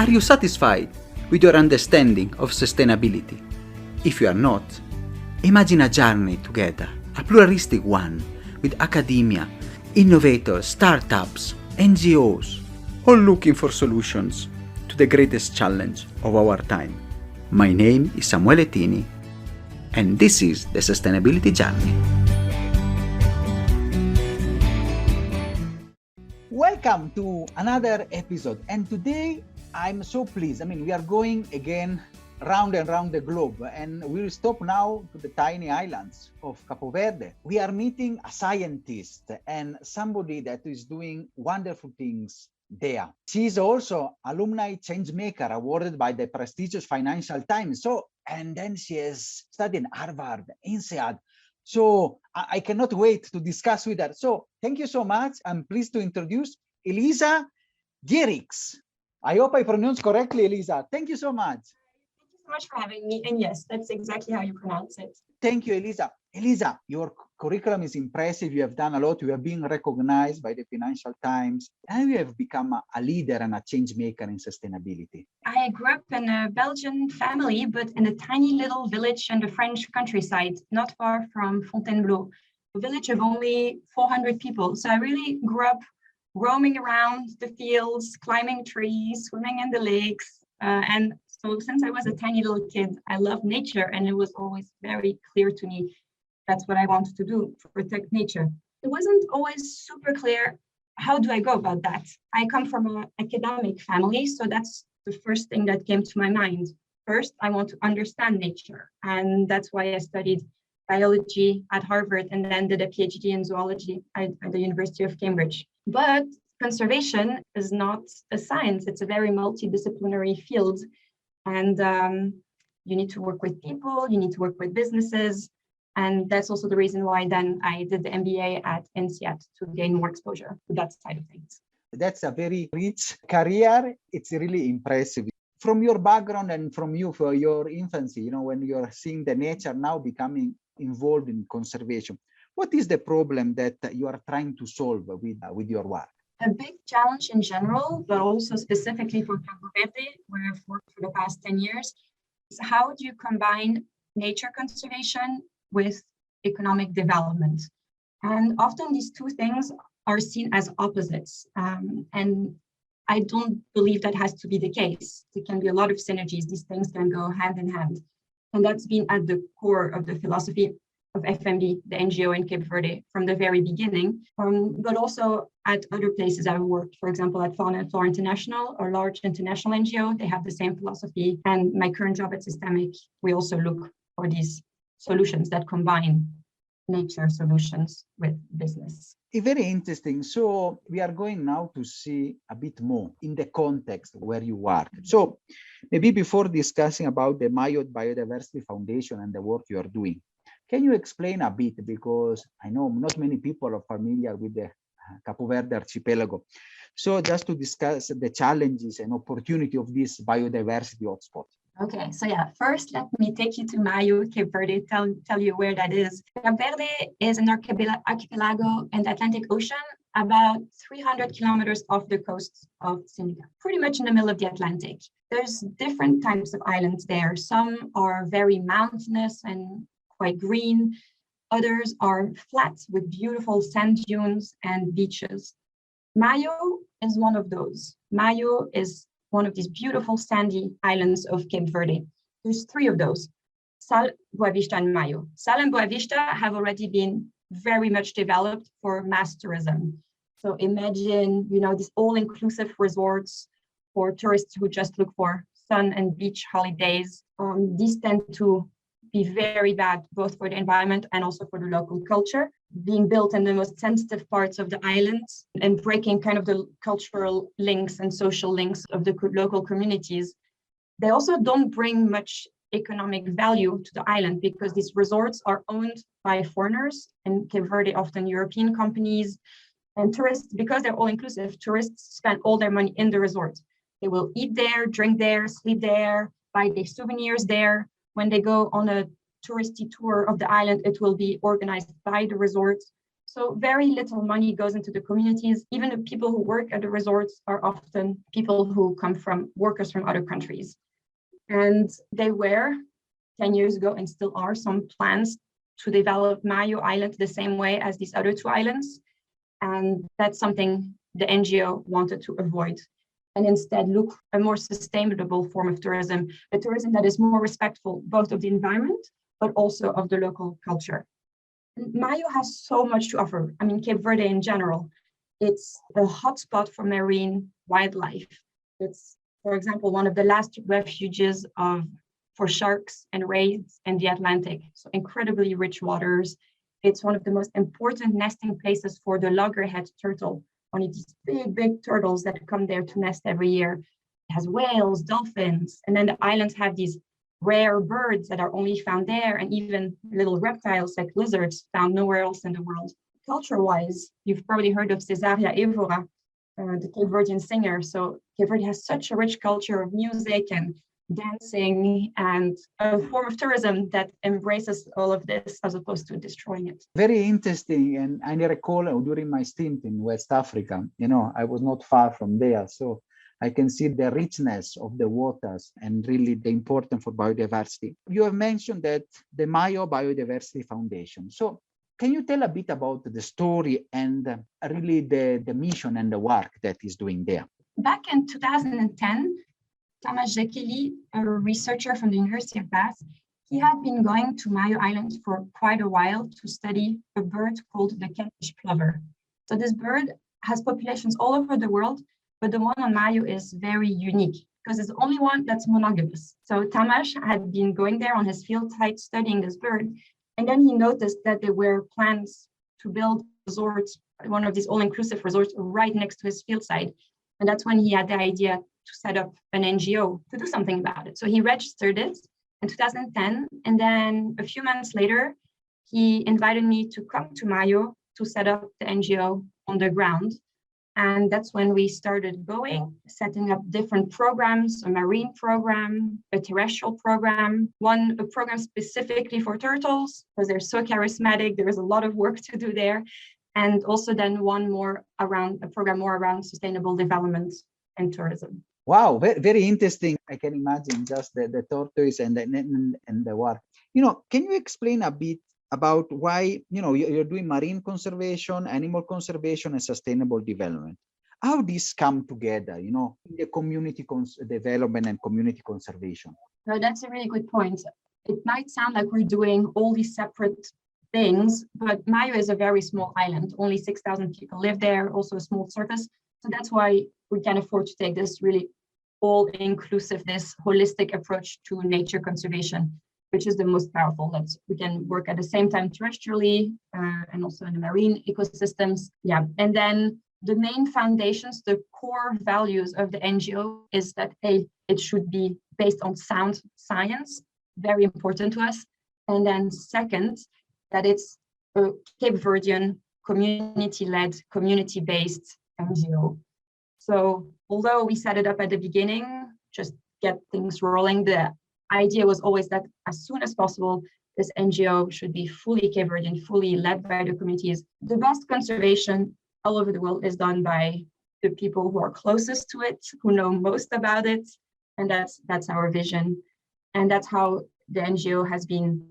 Are you satisfied with your understanding of sustainability? If you are not, imagine a journey together, a pluralistic one, with academia, innovators, startups, NGOs, all looking for solutions to the greatest challenge of our time. My name is Samuele Tini, and this is the Sustainability Journey. Welcome to another episode, and today I'm so pleased. We are going again round and round the globe, and we'll stop now to the tiny islands of Capo Verde. We are meeting a scientist and somebody that is doing wonderful things there. She is also Alumni Change Maker awarded by the prestigious Financial Times. And then she has studied Harvard, INSEAD. So I cannot wait to discuss with her. So thank you so much. I'm pleased to introduce Elisa Dierickx. I hope I pronounced correctly, Elisa. Thank you so much. Thank you so much for having me. And yes, that's exactly how you pronounce it. Thank you, Elisa. Elisa, your curriculum is impressive. You have done a lot. You have been recognized by the Financial Times, and you have become a leader and a change maker in sustainability. I grew up in a Belgian family, but in a tiny little village in the French countryside, not far from Fontainebleau, a village of only 400 people. So I really grew up roaming around the fields, climbing trees, swimming in the lakes. And so since I was a tiny little kid, I loved nature, and it was always very clear to me that's what I wanted to do, to protect nature. It wasn't always super clear, how do I go about that? I come from an academic family, so that's the first thing that came to my mind. First, I want to understand nature, and that's why I studied biology at Harvard and then did a Ph.D. in zoology at the University of Cambridge. But conservation is not a science, it's a very multidisciplinary field. And you need to work with people, you need to work with businesses. And that's also the reason why then I did the MBA at INSEAD to gain more exposure to that side of things. That's a very rich career. It's really impressive. From your background and from you for your infancy, when you're seeing the nature now becoming involved in conservation, what is the problem that you are trying to solve with your work? A big challenge in general, but also specifically for Capo Verde, where I've worked for the past 10 years, is how do you combine nature conservation with economic development? And often these two things are seen as opposites. And I don't believe that has to be the case. There can be a lot of synergies. These things can go hand in hand. And that's been at the core of the philosophy of FMB, the NGO in Cape Verde, from the very beginning, but also at other places I've worked, for example, at Fauna and Flora International, a large international NGO. They have the same philosophy. And my current job at Systemic, we also look for these solutions that combine nature solutions with business. Very interesting. So we are going now to see a bit more in the context where you work. So maybe before discussing about the Maio Biodiversity Foundation and the work you are doing, can you explain a bit, because I know not many people are familiar with the Capo Verde archipelago. So just to discuss the challenges and opportunity of this biodiversity hotspot. Okay, so first let me take you to Maio, Cape Verde, tell you where that is. Cape Verde is an archipelago in the Atlantic Ocean, about 300 kilometers off the coast of Senegal, pretty much in the middle of the Atlantic. There's different types of islands there. Some are very mountainous and quite green. Others are flat with beautiful sand dunes and beaches. Maio is one of those. Maio is one of these beautiful sandy islands of Cape Verde. There's three of those, Sal, Boavista, and Maio. Sal and Boavista have already been very much developed for mass tourism. So imagine, these all-inclusive resorts for tourists who just look for sun and beach holidays. These tend to be very bad, both for the environment and also for the local culture, being built in the most sensitive parts of the islands and breaking kind of the cultural links and social links of the local communities. They also don't bring much economic value to the island because these resorts are owned by foreigners, in Cape Verde, often European companies, and tourists, because they're all inclusive, tourists spend all their money in the resort. They will eat there, drink there, sleep there, buy their souvenirs there. When they go on a touristy tour of the island, it will be organized by the resort. So very little money goes into the communities. Even the people who work at the resorts are often people who come from workers from other countries. And they were 10 years ago and still are some plans to develop Maio Island the same way as these other two islands. And that's something the NGO wanted to avoid and instead look a more sustainable form of tourism, a tourism that is more respectful both of the environment, but also of the local culture. And Maio has so much to offer. I mean, Cape Verde in general, it's a hotspot for marine wildlife. It's, for example, one of the last refuges for sharks and rays in the Atlantic. So incredibly rich waters. It's one of the most important nesting places for the loggerhead turtle, one of these big turtles that come there to nest every year. It has whales, dolphins, and then the islands have these rare birds that are only found there, and even little reptiles like lizards found nowhere else in the world. Culture-wise, you've probably heard of Cesaria Evora, the Cape Verdean singer. So Cape Verde has such a rich culture of music and dancing and a form of tourism that embraces all of this as opposed to destroying it. Very interesting. And I recall during my stint in West Africa, I was not far from there. So I can see the richness of the waters and really the importance for biodiversity. You have mentioned that the Maio Biodiversity Foundation. So can you tell a bit about the story and really the mission and the work that is doing there? Back in 2010, Tamas Zekeli, a researcher from the University of Bath, he had been going to Maio Island for quite a while to study a bird called the Kentish plover. So this bird has populations all over the world, but the one on Maio is very unique because it's the only one that's monogamous. So Tamas had been going there on his field site studying this bird, and then he noticed that there were plans to build resorts, one of these all-inclusive resorts right next to his field site. And that's when he had the idea to set up an NGO to do something about it. So he registered it in 2010. And then a few months later, he invited me to come to Maio to set up the NGO on the ground. And that's when we started going, setting up different programs, a marine program, a terrestrial program, a program specifically for turtles, because they're so charismatic. There is a lot of work to do there. And also then a program more around sustainable development and tourism. Wow, very, very interesting. I can imagine just the tortoise and the work. Can you explain a bit about why you're doing marine conservation, animal conservation, and sustainable development? How these come together, in the community development and community conservation? No, that's a really good point. It might sound like we're doing all these separate things, but Maio is a very small island. Only 6,000 people live there, also a small surface. So that's why we can afford to take this really all-inclusive, this holistic approach to nature conservation, which is the most powerful. That we can work at the same time terrestrially and also in the marine ecosystems. Yeah, and then the main foundations, the core values of the NGO is that it should be based on sound science, very important to us. And then second, that it's a Cape Verdean community-led, community-based NGO. So although we set it up at the beginning, just get things rolling, the idea was always that as soon as possible, this NGO should be fully Cape Verdean, fully led by the communities. The best conservation all over the world is done by the people who are closest to it, who know most about it. And that's our vision. And that's how the NGO has been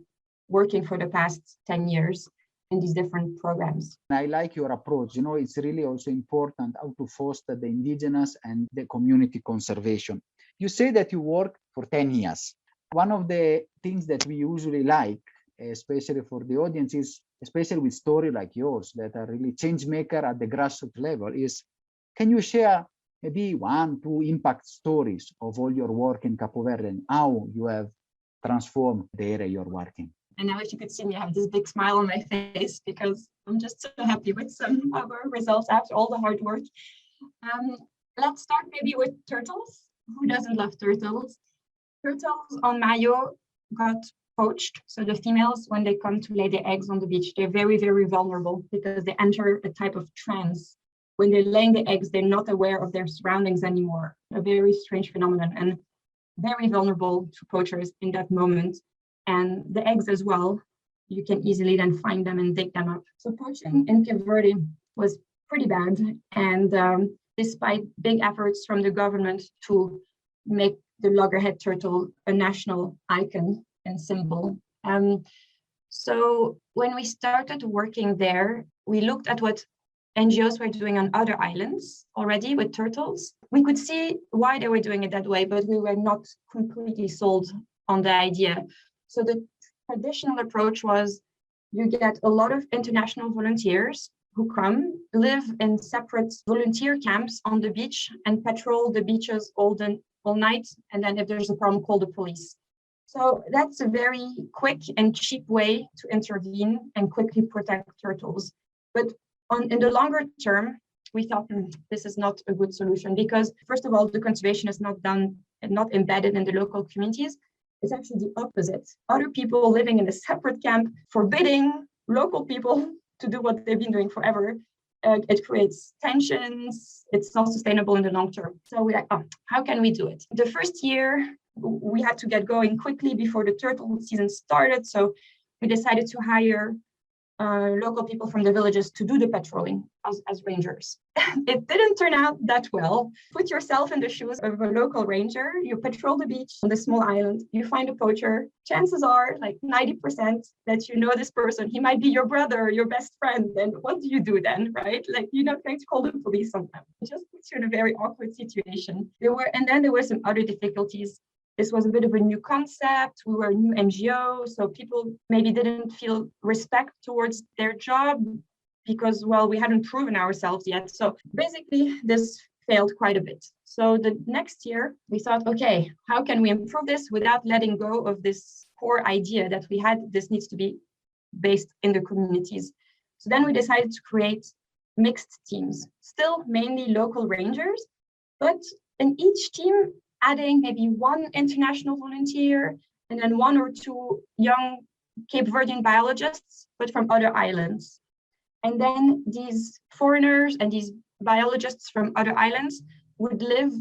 working for the past 10 years. In these different programs. I like your approach. It's really also important how to foster the indigenous and the community conservation. You say that you worked for 10 years. One of the things that we usually like, especially for the audience, is especially with stories like yours that are really change maker at the grassroots level, is can you share maybe 1-2 impact stories of all your work in Capo Verde and how you have transformed the area you're working? And now if you could see me, I have this big smile on my face because I'm just so happy with some of our results after all the hard work. Let's start maybe with turtles. Who doesn't love turtles? Turtles on Maio got poached. So the females, when they come to lay their eggs on the beach, they're very, very vulnerable because they enter a type of trance. When they're laying the eggs, they're not aware of their surroundings anymore. A very strange phenomenon and very vulnerable to poachers in that moment. And the eggs as well, you can easily then find them and dig them up. So poaching in Cape Verde was pretty bad. And despite big efforts from the government to make the loggerhead turtle a national icon and symbol. So when we started working there, we looked at what NGOs were doing on other islands already with turtles. We could see why they were doing it that way, but we were not completely sold on the idea. So the traditional approach was you get a lot of international volunteers who come, live in separate volunteer camps on the beach and patrol the beaches all night. And then if there's a problem, call the police. So that's a very quick and cheap way to intervene and quickly protect turtles. But in the longer term, we thought this is not a good solution because, first of all, the conservation is not done and not embedded in the local communities. It's actually the opposite. Other people living in a separate camp, forbidding local people to do what they've been doing forever. It creates tensions. It's not sustainable in the long term. So we're like, how can we do it? The first year, we had to get going quickly before the turtle season started. So we decided to hire local people from the villages to do the patrolling as rangers. It didn't turn out that well. Put yourself in the shoes of a local ranger. You patrol the beach on this small island. You find a poacher. Chances are like 90% that you know this person. He might be your brother, your best friend. And what do you do then, right? Like you're not going to call the police on them. It just puts you in a very awkward situation. There were some other difficulties. This was a bit of a new concept. We were a new NGO, so people maybe didn't feel respect towards their job because, well, we hadn't proven ourselves yet. So basically, this failed quite a bit. So the next year, we thought, okay, how can we improve this without letting go of this core idea that we had? This needs to be based in the communities. So then we decided to create mixed teams, still mainly local rangers, but in each team, adding maybe one international volunteer and then one or two young Cape Verdean biologists, but from other islands. And then these foreigners and these biologists from other islands would live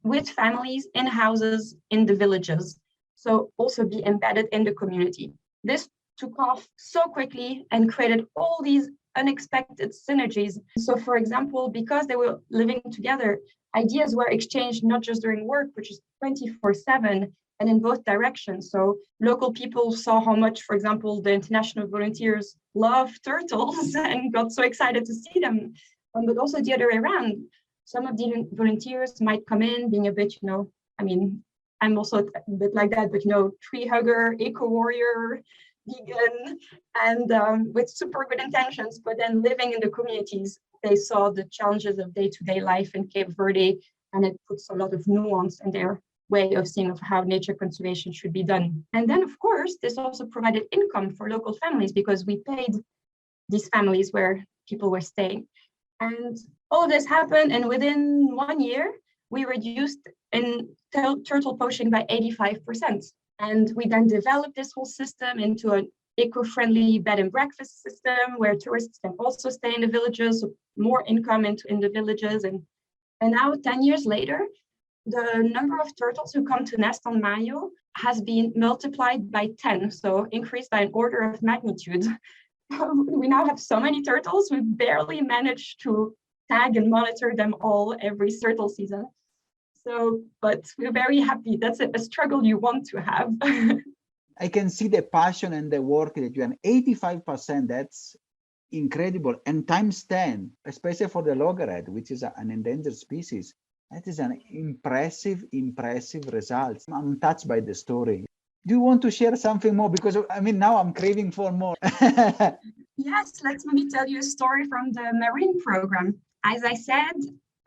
with families in houses in the villages. So also be embedded in the community. This took off so quickly and created all these unexpected synergies. So for example, because they were living together, ideas were exchanged not just during work, which is 24/7 and in both directions. So local people saw how much, for example, the international volunteers love turtles and got so excited to see them, but also the other way around. Some of the volunteers might come in being a bit, I'm also a bit like that, but tree hugger, eco warrior, vegan, and with super good intentions, but then living in the communities, they saw the challenges of day-to-day life in Cape Verde, and it puts a lot of nuance in their way of seeing of how nature conservation should be done. And then, of course, this also provided income for local families because we paid these families where people were staying. And all of this happened, and within 1 year, we reduced in turtle poaching by 85%. And we then developed this whole system into an eco-friendly bed and breakfast system where tourists can also stay in the villages, so more income in the villages. And now, 10 years later, the number of turtles who come to nest on Maio has been multiplied by 10, so increased by an order of magnitude. We now have so many turtles, we barely manage to tag and monitor them all every turtle season. So, but we're very happy. That's a struggle you want to have. I can see the passion and the work that you have. 85%, that's incredible. And times 10, especially for the loggerhead, which is an endangered species. That is an impressive result. I'm touched by the story. Do you want to share something more? Because now I'm craving for more. Yes, let's maybe tell you a story from the marine program. As I said,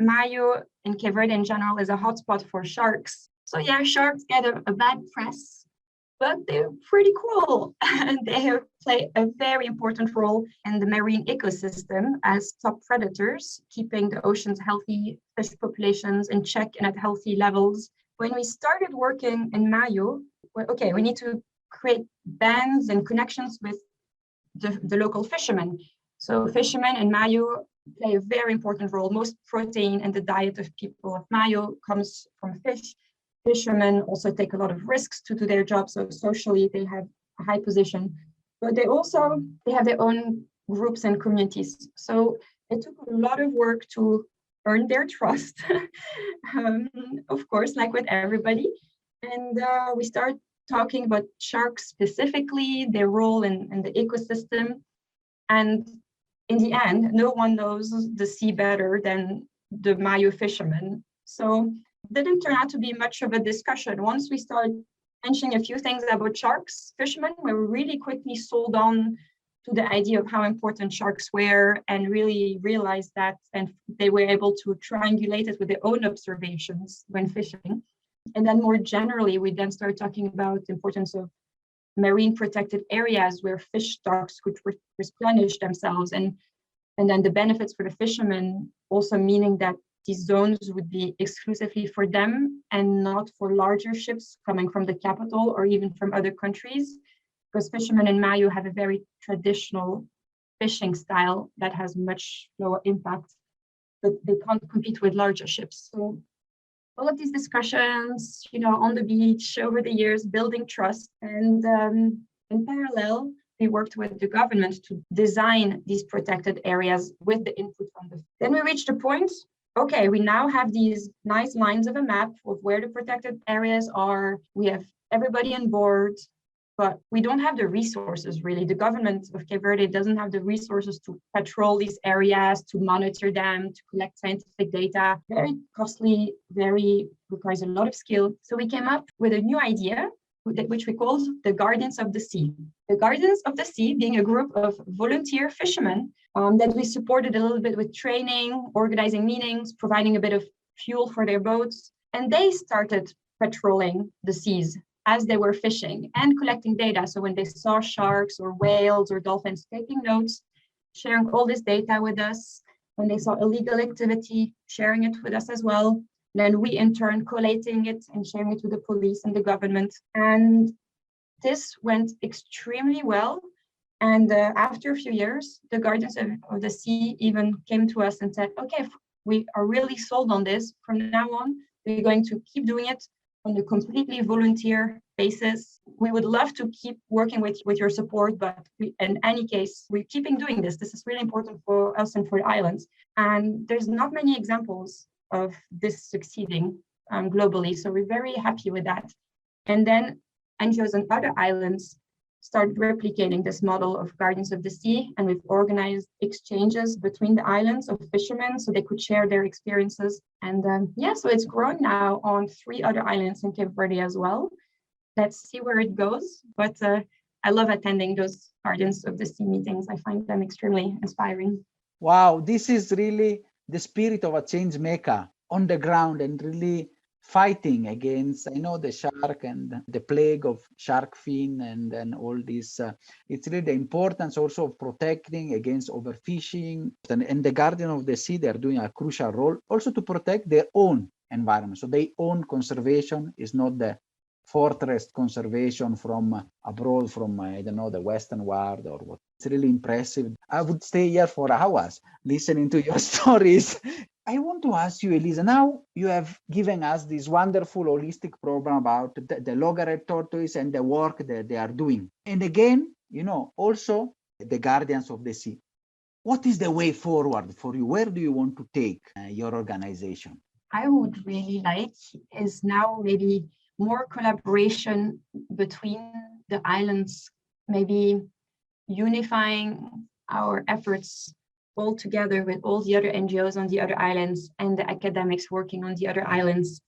Maio and Cape Verde in general is a hotspot for sharks. So yeah, sharks get a bad press, but they're pretty cool. And they play a very important role in the marine ecosystem as top predators, keeping the oceans healthy, fish populations in check and at healthy levels. When we started working in Maio, we need to create bands and connections with the local fishermen. So fishermen in Maio play a very important role. Most protein in the diet of people of Maio comes from fish. Fishermen also take a lot of risks to do their job, so socially they have a high position. but they have their own groups and communities. So it took a lot of work to earn their trust, of course, like with everybody. And we started talking about sharks specifically, their role in the ecosystem. And in the end, no one knows the sea better than the Maio fishermen. So it didn't turn out to be much of a discussion. Once we started mentioning a few things about sharks, fishermen were really quickly sold on to the idea of how important sharks were and really realized that, and they were able to triangulate it with their own observations when fishing. And then more generally, we then started talking about the importance of marine protected areas where fish stocks could replenish themselves, and then the benefits for the fishermen also meaning that these zones would be exclusively for them and not for larger ships coming from the capital or even from other countries, because fishermen in Maio have a very traditional fishing style that has much lower impact, but they can't compete with larger ships. So all of these discussions, on the beach over the years, building trust. And in parallel, we worked with the government to design these protected areas with the input from the. Then we reached a point, okay, we now have these nice lines of a map of where the protected areas are. We have everybody on board, but we don't have the resources really. The government of Cape Verde doesn't have the resources to patrol these areas, to monitor them, to collect scientific data. Very costly, requires a lot of skill. So we came up with a new idea, which we called the Guardians of the Sea. The Guardians of the Sea being a group of volunteer fishermen that we supported a little bit with training, organizing meetings, providing a bit of fuel for their boats. And they started patrolling the seas as they were fishing and collecting data. So when they saw sharks or whales or dolphins, taking notes, sharing all this data with us. When they saw illegal activity, sharing it with us as well. Then we in turn collating it and sharing it with the police and the government. And this went extremely well. And after a few years, the Guardians of the Sea even came to us and said, okay, we are really sold on this. From now on, we're going to keep doing it on a completely volunteer basis. We would love to keep working with your support, but in any case, we're keeping doing this. This is really important for us and for the islands. And there's not many examples of this succeeding globally. So we're very happy with that. And then NGOs on other islands started replicating this model of Guardians of the Sea, and we've organized exchanges between the islands of fishermen so they could share their experiences. And so it's growing now on 3 other islands in Cape Verde as well. Let's see where it goes. But I love attending those Guardians of the Sea meetings. I find them extremely inspiring. Wow, this is really the spirit of a change maker on the ground and really fighting against, the shark and the plague of shark fin and all this. It's really the importance also of protecting against overfishing. And the Guardian of the Sea, they're doing a crucial role also to protect their own environment. So their own conservation is not the fortress conservation from abroad, from, the Western world or what. It's really impressive. I would stay here for hours listening to your stories. I want to ask you, Elisa, now you have given us this wonderful holistic program about the loggerhead tortoise and the work that they are doing. And again, also the Guardians of the Sea. What is the way forward for you? Where do you want to take your organization? I would really like is now maybe more collaboration between the islands, maybe unifying our efforts all together with all the other NGOs on the other islands and the academics working on the other islands.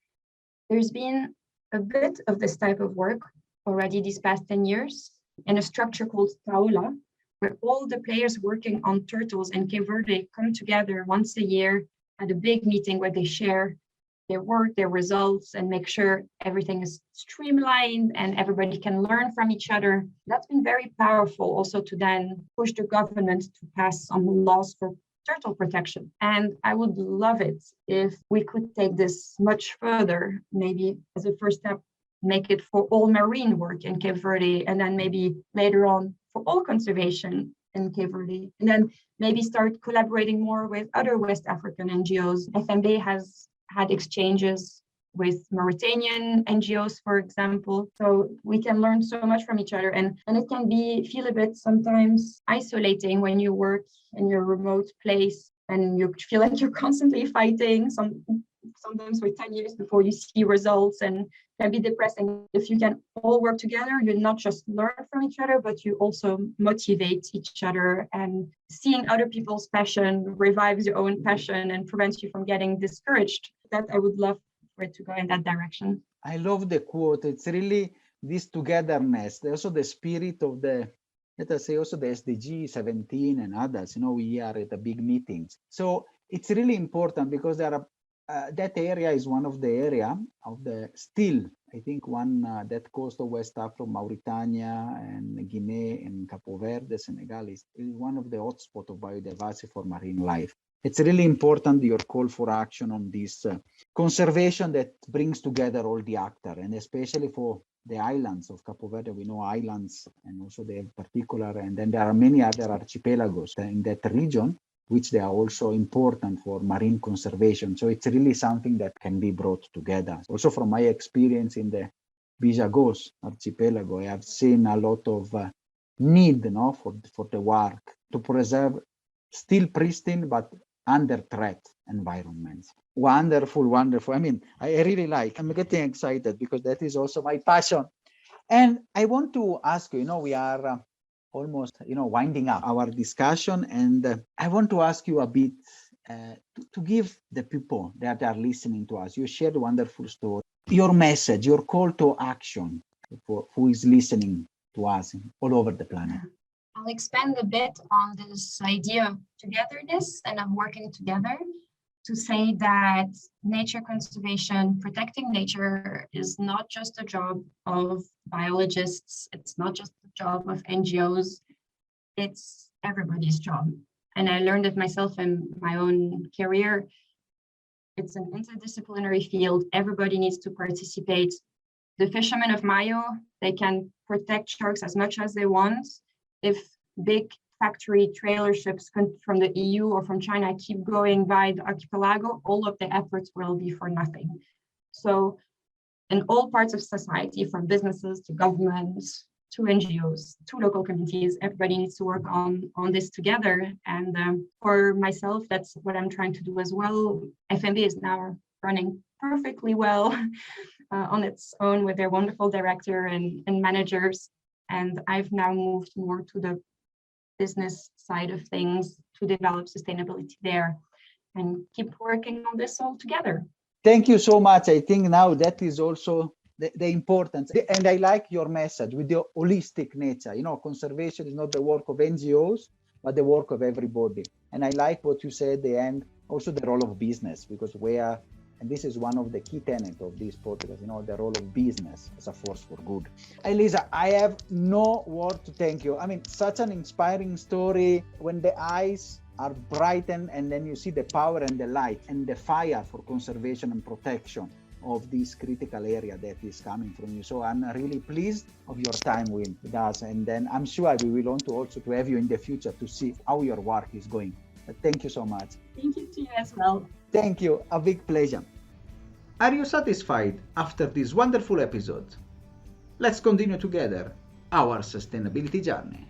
There's been a bit of this type of work already these past 10 years in a structure called Taula, where all the players working on turtles in Cape Verde come together once a year at a big meeting where they share their work, their results, and make sure everything is streamlined and everybody can learn from each other. That's been very powerful also to then push the government to pass some laws for turtle protection. And I would love it if we could take this much further, maybe as a first step, make it for all marine work in Cape Verde, and then maybe later on for all conservation in Cape Verde, and then maybe start collaborating more with other West African NGOs. FMB has had exchanges with Mauritanian NGOs, for example. So we can learn so much from each other, and it can feel a bit sometimes isolating when you work in your remote place and you feel like you're constantly fighting, sometimes for 10 years before you see results, and can be depressing. If you can all work together, you not just learn from each other, but you also motivate each other, and seeing other people's passion revives your own passion and prevents you from getting discouraged. That I would love for it to go in that direction. I love the quote. It's really this togetherness. Also the spirit of the, let us say, also the SDG 17 and others. We are at the big meetings. So it's really important because there are that area is one of the area of the still, I think one that coast of West Africa, Mauritania and Guinea and Capo Verde, Senegal is one of the hotspots of biodiversity for marine life. It's really important, your call for action on this conservation that brings together all the actors, and especially for the islands of Capo Verde. We know islands and also the particular, and then there are many other archipelagos in that region, which they are also important for marine conservation. So it's really something that can be brought together. Also from my experience in the Bijagos archipelago, I have seen a lot of need for the work to preserve still pristine but under threat environments. Wonderful, wonderful. I mean, I really I'm getting excited because that is also my passion. And I want to ask you, we are almost, winding up our discussion. And I want to ask you a bit to give the people that are listening to us, you shared a wonderful story, your message, your call to action for who is listening to us all over the planet. I'll expand a bit on this idea of togetherness and of working together to say that nature conservation, protecting nature is not just a job of biologists. It's not just the job of NGOs. It's everybody's job. And I learned it myself in my own career. It's an interdisciplinary field. Everybody needs to participate. The fishermen of Maio, they can protect sharks as much as they want. If big factory trailer ships from the EU or from China keep going by the archipelago, all of the efforts will be for nothing. So in all parts of society, from businesses to governments, to NGOs, to local communities, everybody needs to work on this together. And for myself, that's what I'm trying to do as well. FMB is now running perfectly well on its own with their wonderful director and managers. And I've now moved more to the business side of things to develop sustainability there and keep working on this all together. Thank you so much. I think now that is also the importance. And I like your message with the holistic nature. Conservation is not the work of NGOs, but the work of everybody. And I like what you said at the end, also the role of business, because and this is one of the key tenets of this podcast, the role of business as a force for good. Elisa, I have no word to thank you. I mean, such an inspiring story when the eyes are brightened and then you see the power and the light and the fire for conservation and protection of this critical area that is coming from you. So I'm really pleased of your time with us. And then I'm sure we will want to also to have you in the future to see how your work is going. But thank you so much. Thank you to you as well. Thank you. A big pleasure. Are you satisfied after this wonderful episode? Let's continue together our sustainability journey.